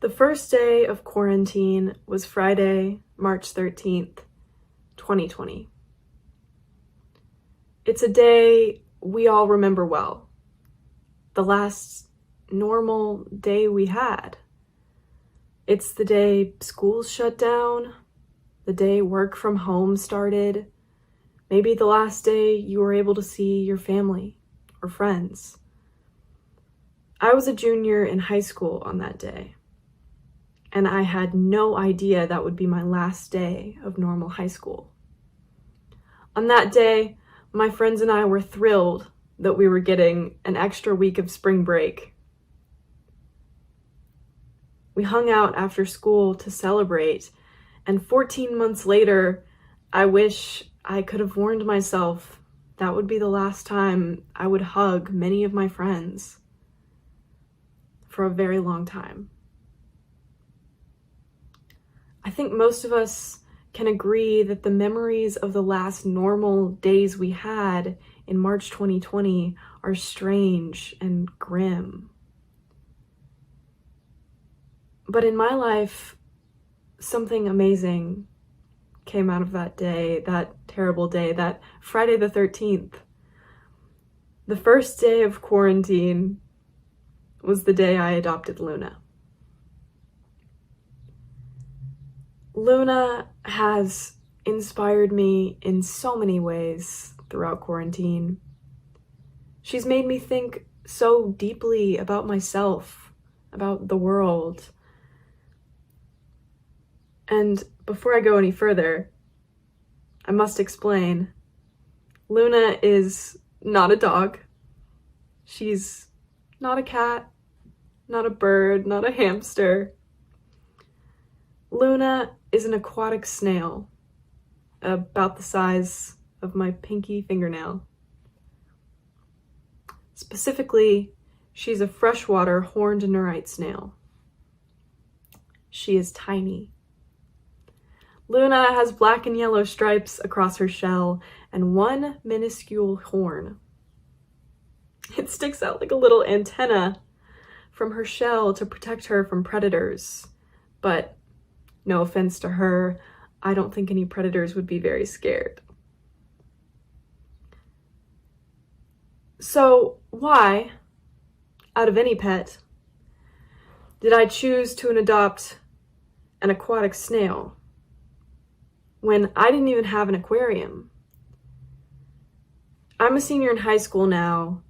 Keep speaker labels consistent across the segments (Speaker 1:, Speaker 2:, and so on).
Speaker 1: The first day of quarantine was Friday, March 13th, 2020. It's a day we all remember well. The last normal day we had. It's the day schools shut down, the day work from home started, maybe the last day you were able to see your family or friends. I was a junior in high school on that day, and I had no idea that would be my last day of normal high school. On that day, my friends and I were thrilled that we were getting an extra week of spring break. We hung out after school to celebrate, and 14 months later, I wish I could have warned myself that would be the last time I would hug many of my friends for a very long time. I think most of us can agree that the memories of the last normal days we had in March 2020 are strange and grim. But in my life, something amazing came out of that day, that terrible day, that Friday the 13th. The first day of quarantine was the day I adopted Luna. Luna has inspired me in so many ways throughout quarantine. She's made me think so deeply about myself, about the world. And before I go any further, I must explain, Luna is not a dog. She's not a cat, not a bird, not a hamster. Luna is an aquatic snail, about the size of my pinky fingernail. Specifically, she's a freshwater horned neurite snail. She is tiny. Luna has black and yellow stripes across her shell and one minuscule horn. It sticks out like a little antenna from her shell to protect her from predators, but no offense to her, I don't think any predators would be very scared. So why, out of any pet, did I choose to adopt an aquatic snail when I didn't even have an aquarium? I'm a senior in high school now,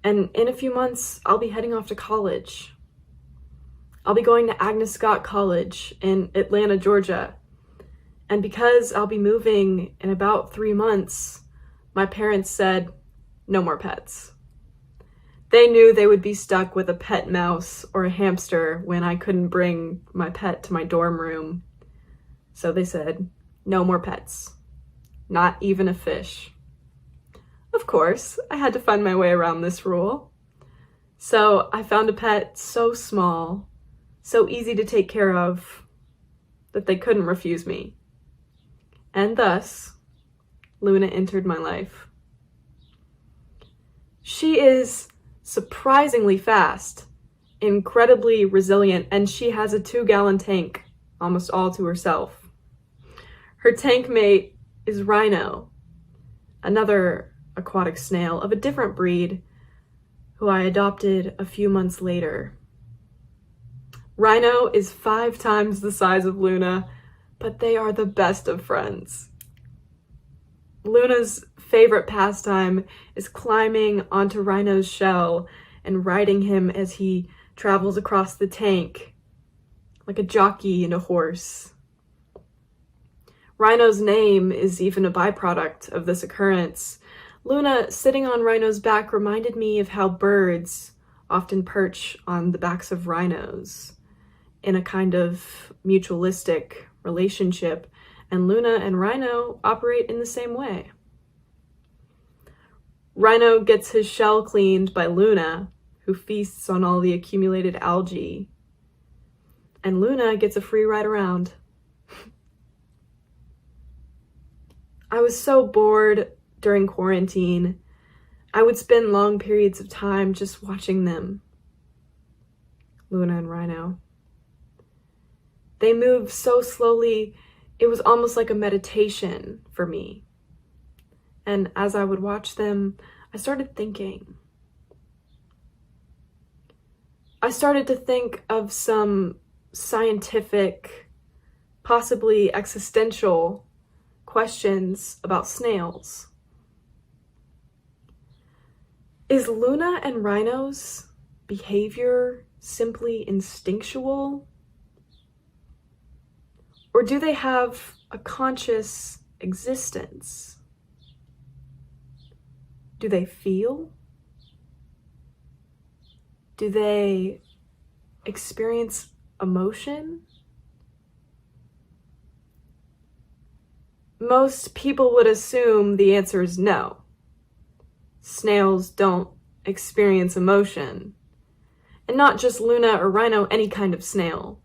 Speaker 1: and in a few months, I'll be heading off to college. I'll be going to Agnes Scott College in Atlanta, Georgia. And because I'll be moving in about 3 months, my parents said, no more pets. They knew they would be stuck with a pet mouse or a hamster when I couldn't bring my pet to my dorm room. So they said, no more pets. Not even a fish. Of course, I had to find my way around this rule. So I found a pet so small, so easy to take care of, that they couldn't refuse me. And thus, Luna entered my life. She is surprisingly fast, incredibly resilient, and she has a 2-gallon tank, almost all to herself. Her tank mate is Rhino, another aquatic snail of a different breed, who I adopted a few months later. Rhino is 5 times the size of Luna, but they are the best of friends. Luna's favorite pastime is climbing onto Rhino's shell and riding him as he travels across the tank, like a jockey and a horse. Rhino's name is even a byproduct of this occurrence. Luna sitting on Rhino's back reminded me of how birds often perch on the backs of rhinos in a kind of mutualistic relationship, and Luna and Rhino operate in the same way. Rhino gets his shell cleaned by Luna, who feasts on all the accumulated algae, and Luna gets a free ride around. I was so bored during quarantine. I would spend long periods of time just watching them. Luna and Rhino. They move so slowly, it was almost like a meditation for me. And as I would watch them, I started thinking. I started to think of some scientific, possibly existential questions about snails. Is Luna and Rhino's behavior simply instinctual? Or do they have a conscious existence? Do they feel? Do they experience emotion? Most people would assume the answer is no. Snails don't experience emotion. And not just Luna or Rhino, any kind of snail.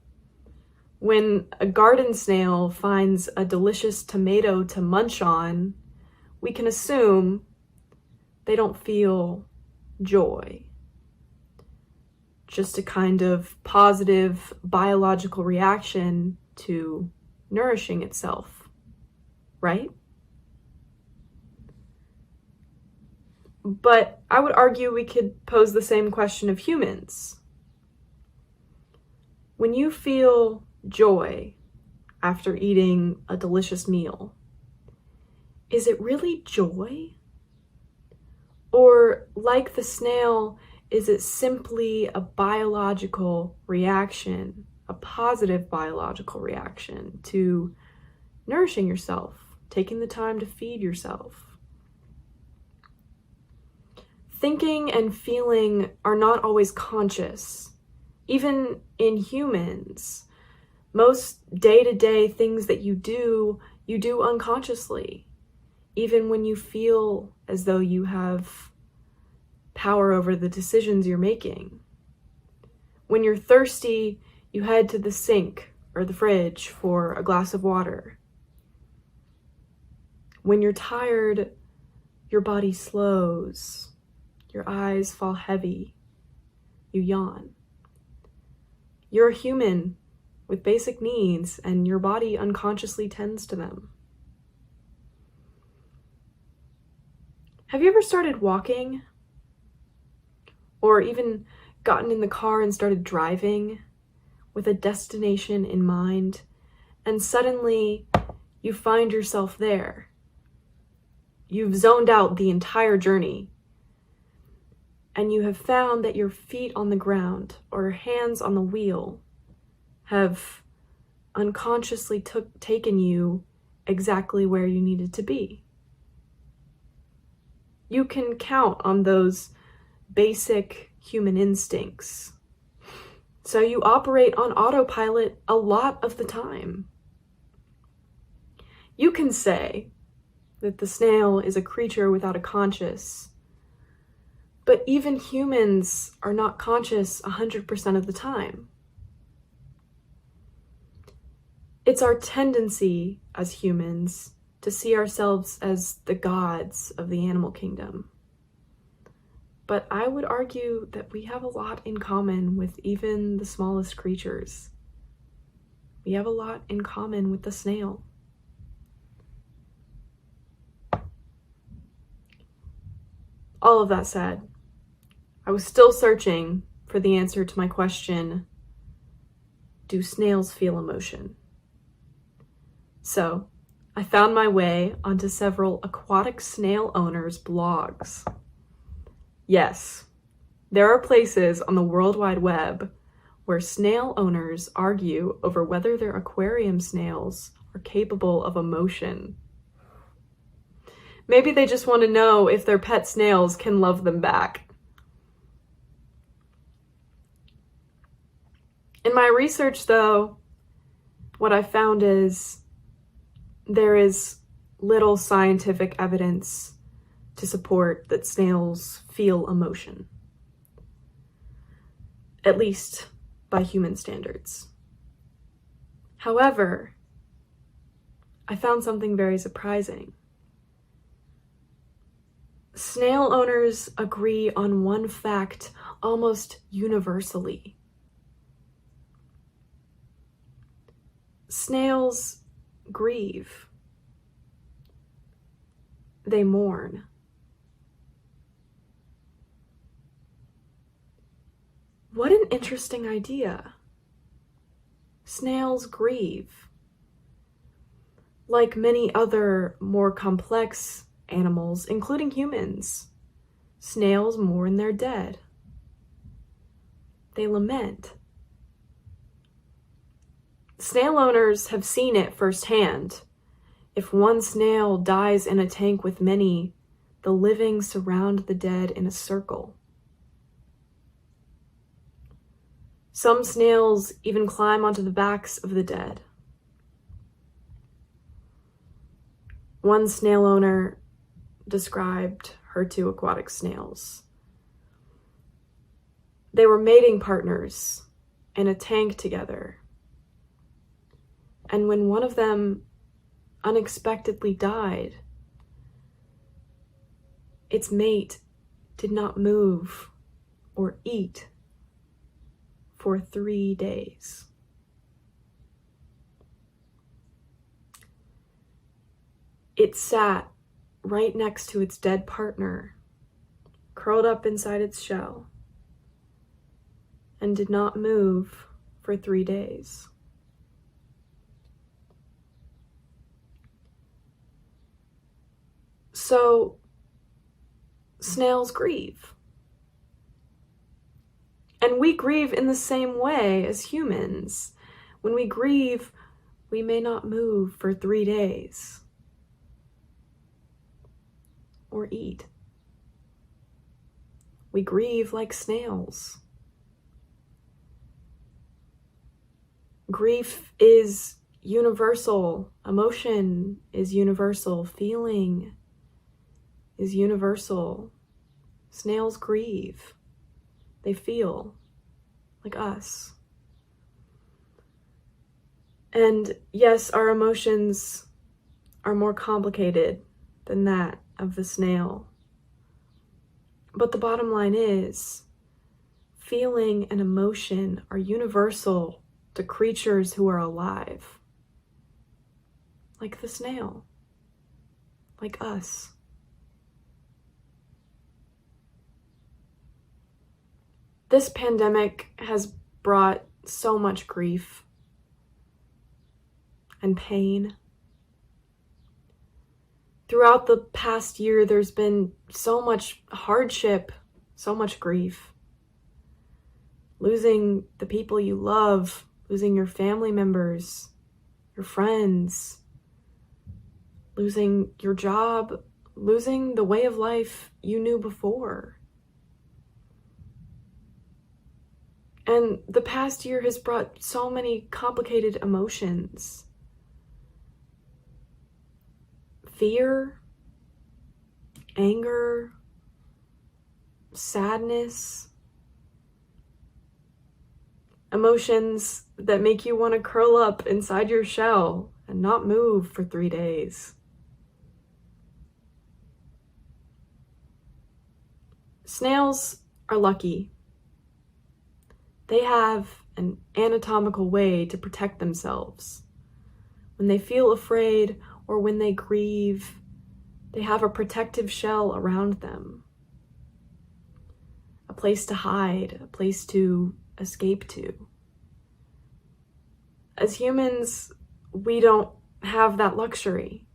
Speaker 1: When a garden snail finds a delicious tomato to munch on, we can assume they don't feel joy. Just a kind of positive biological reaction to nourishing itself, right? But I would argue we could pose the same question of humans. When you feel joy after eating a delicious meal, is it really joy? Or, like the snail, is it simply a biological reaction, a positive biological reaction to nourishing yourself, taking the time to feed yourself? Thinking and feeling are not always conscious. Even in humans, most day-to-day things that you do unconsciously, even when you feel as though you have power over the decisions you're making. When you're thirsty, you head to the sink or the fridge for a glass of water. When you're tired, your body slows, your eyes fall heavy, you yawn. You're a human with basic needs, and your body unconsciously tends to them. Have you ever started walking? Or even gotten in the car and started driving with a destination in mind, and suddenly you find yourself there? You've zoned out the entire journey, and you have found that your feet on the ground or hands on the wheel have unconsciously taken you exactly where you needed to be. You can count on those basic human instincts. So you operate on autopilot a lot of the time. You can say that the snail is a creature without a conscience, but even humans are not conscious 100% of the time. It's our tendency as humans to see ourselves as the gods of the animal kingdom. But I would argue that we have a lot in common with even the smallest creatures. We have a lot in common with the snail. All of that said, I was still searching for the answer to my question, do snails feel emotion? So, I found my way onto several aquatic snail owners' blogs. Yes, there are places on the World Wide Web where snail owners argue over whether their aquarium snails are capable of emotion. Maybe they just want to know if their pet snails can love them back. In my research, though, what I found is there is little scientific evidence to support that snails feel emotion, at least by human standards. However, I found something very surprising. Snail owners agree on one fact almost universally. Snails grieve. They mourn. What an interesting idea. Snails grieve. Like many other more complex animals, including humans, snails mourn their dead. They lament. Snail owners have seen it firsthand. If one snail dies in a tank with many, the living surround the dead in a circle. Some snails even climb onto the backs of the dead. One snail owner described her two aquatic snails. They were mating partners in a tank together. And when one of them unexpectedly died, its mate did not move or eat for 3 days. It sat right next to its dead partner, curled up inside its shell, and did not move for 3 days. So, snails grieve. And we grieve in the same way as humans. When we grieve, we may not move for 3 days or eat. We grieve like snails. Grief is universal. Emotion is universal. Feeling is universal. Snails grieve. They feel like us. And yes, our emotions are more complicated than that of the snail. But the bottom line is, feeling and emotion are universal to creatures who are alive. Like the snail. Like us. This pandemic has brought so much grief and pain. Throughout the past year, there's been so much hardship, so much grief. Losing the people you love, losing your family members, your friends, losing your job, losing the way of life you knew before. And the past year has brought so many complicated emotions. Fear, anger, sadness, emotions that make you want to curl up inside your shell and not move for 3 days. Snails are lucky. They have an anatomical way to protect themselves. When they feel afraid or when they grieve, they have a protective shell around them. A place to hide, a place to escape to. As humans, we don't have that luxury.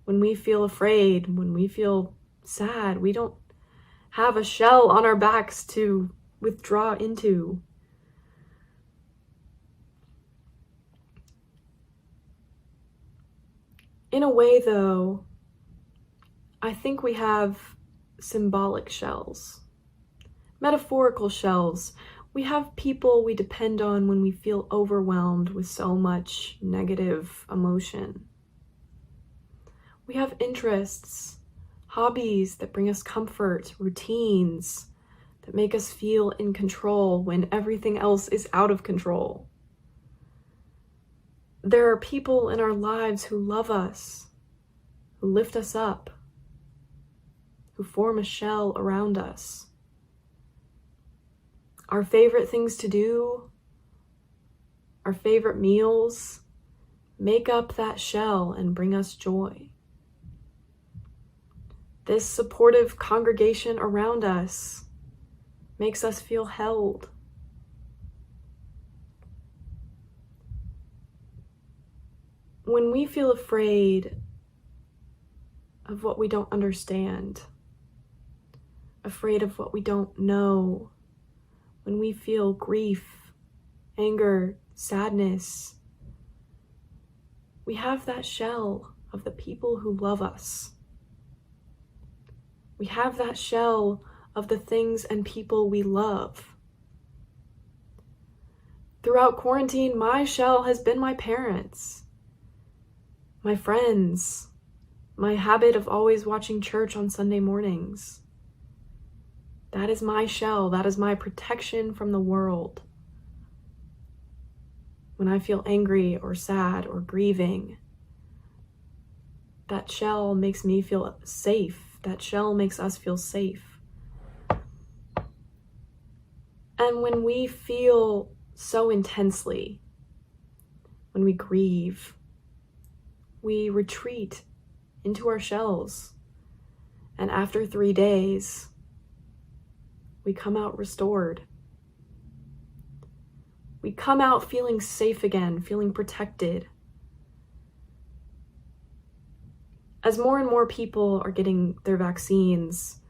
Speaker 1: When we feel afraid, when we feel sad, we don't have a shell on our backs to withdraw into. In a way, though, I think we have symbolic shells, metaphorical shells. We have people we depend on when we feel overwhelmed with so much negative emotion. We have interests, hobbies that bring us comfort, routines that make us feel in control when everything else is out of control. There are people in our lives who love us, who lift us up, who form a shell around us. Our favorite things to do, our favorite meals make up that shell and bring us joy. This supportive congregation around us makes us feel held. When we feel afraid of what we don't understand, afraid of what we don't know, when we feel grief, anger, sadness, we have that shell of the people who love us. We have that shell of the things and people we love. Throughout quarantine, my shell has been my parents, my friends, my habit of always watching church on Sunday mornings. That is my shell. That is my protection from the world. When I feel angry or sad or grieving, that shell makes me feel safe. That shell makes us feel safe. And when we feel so intensely, when we grieve, we retreat into our shells. And after 3 days, we come out restored. We come out feeling safe again, feeling protected. As more and more people are getting their vaccines,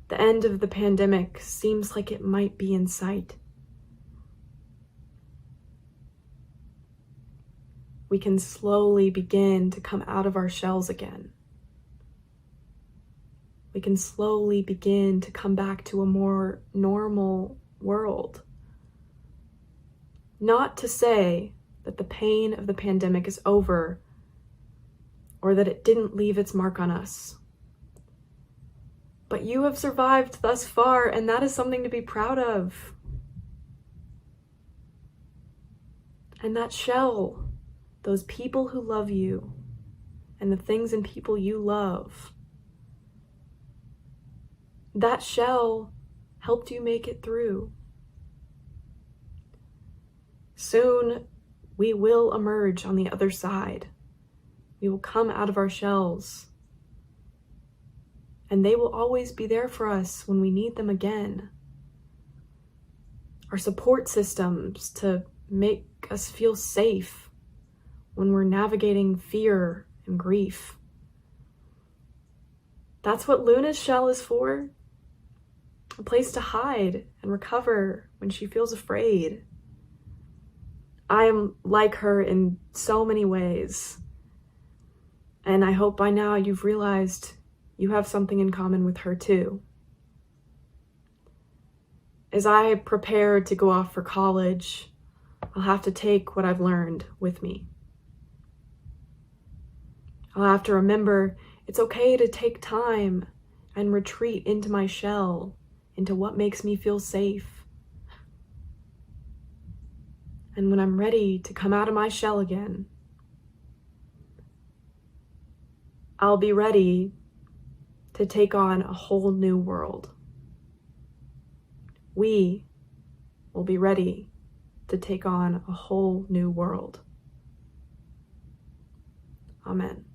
Speaker 1: the end of the pandemic seems like it might be in sight. We can slowly begin to come out of our shells again. We can slowly begin to come back to a more normal world. Not to say that the pain of the pandemic is over or that it didn't leave its mark on us. But you have survived thus far, and that is something to be proud of. And that shell, those people who love you, and the things and people you love, that shell helped you make it through. Soon, we will emerge on the other side. We will come out of our shells. And they will always be there for us when we need them again. Our support systems to make us feel safe when we're navigating fear and grief. That's what Luna's shell is for. A place to hide and recover when she feels afraid. I am like her in so many ways. And I hope by now you've realized you have something in common with her too. As I prepare to go off for college, I'll have to take what I've learned with me. I'll have to remember it's okay to take time and retreat into my shell, into what makes me feel safe. And when I'm ready to come out of my shell again, I'll be ready to take on a whole new world. We will be ready to take on a whole new world. Amen.